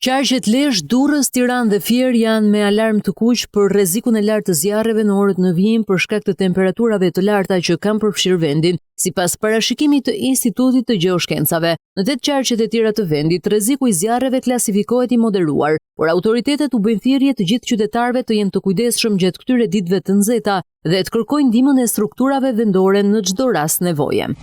Qarqet Lezhë, Durrës, Tiranë dhe Fier janë me alarm të kuq për rrezikun e lartë të zjarreve në orët në vijim për shkak të temperaturave të larta që kanë përfshirë vendin, sipas parashikimit të Institutit të Gjeoshkencave. Në 8 qarqet e tjera të vendit, rreziku i zjarreve klasifikohet i moderuar, por autoritetet u bëjnë thirrje të gjithë qytetarëve të jenë të kujdesshëm gjatë këtyre ditëve të nxehta dhe të kërkojnë ndihmën e strukturave vendore në çdo rast nevoje.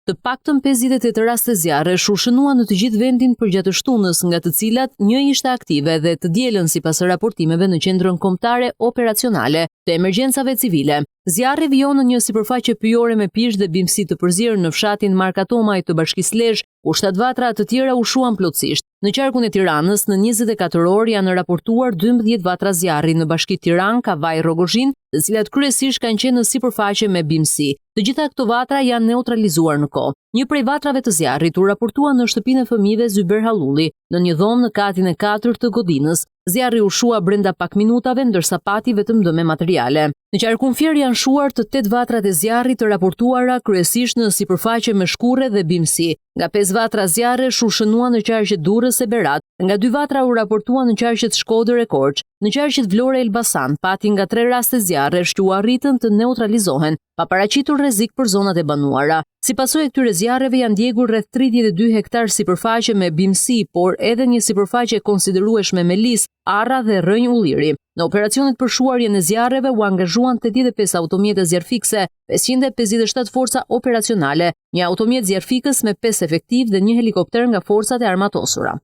Të paktën 58 raste zjarre shushenuan në të gjithë vendin përgjatë shtunës, nga të cilat një ishte aktive dhe të dielën sipas raportimeve në qendrën kombëtare operacionale të emergjencave civile. Zjarri vijon në një sipërfaqe pyjore me pishë dhe bimësi të përzierë në fshatin Markatomaj të Bashkisë Lezhë, ku 7 vatra të tjera ushuan plotësisht. Në qarkun e Tiranës, në 24 orë janë raportuar 12 vatra zjarri në Bashkinë Tiranë, Kavaj, Rrogozhinë, të cilat kryesisht kanë qenë në sipërfaqe me bimësi. Të gjitha këto vatra janë neutralizuar në kohë. Një prej vatrave të zjarrit u raportua në shtëpinë e fëmijëve Zyber Hallulli, në një dhomë në katin e 4 të godinës. Zjarri u shua brenda pak minutave, ndërsa pati vetëm dëme materiale. Në qarkun Fier janë shuar të 8 vatrat e zjarrit të raportuara kryesisht në sipërfaqe me shkurre dhe bimësi. Nga 5 vatra zjarre shushenuan në qarqet Durrës e Berat, nga 2 vatra u raportuan në qarqet Shkodër e Korç. Në qarqet Vlorë e Elbasan pati nga 3 raste zjarre që u arritën të neutralizohen, pa paraqitur rrezik për zonat e banuara. Si pasojë e këtyre zjarreve janë djegur rreth 32 hektar sipërfaqe me bimësi, por edhe një sipërfaqe konsiderueshme me lis, arra dhe rrënjë ulliri. Në operacionet për shuarjen e zjarreve u angazhuan 85 automjete zjarfikse, 557 forca operacionale, një automjet zjarfikës me 5 efektiv dhe një helikopter nga forcat e armatosura.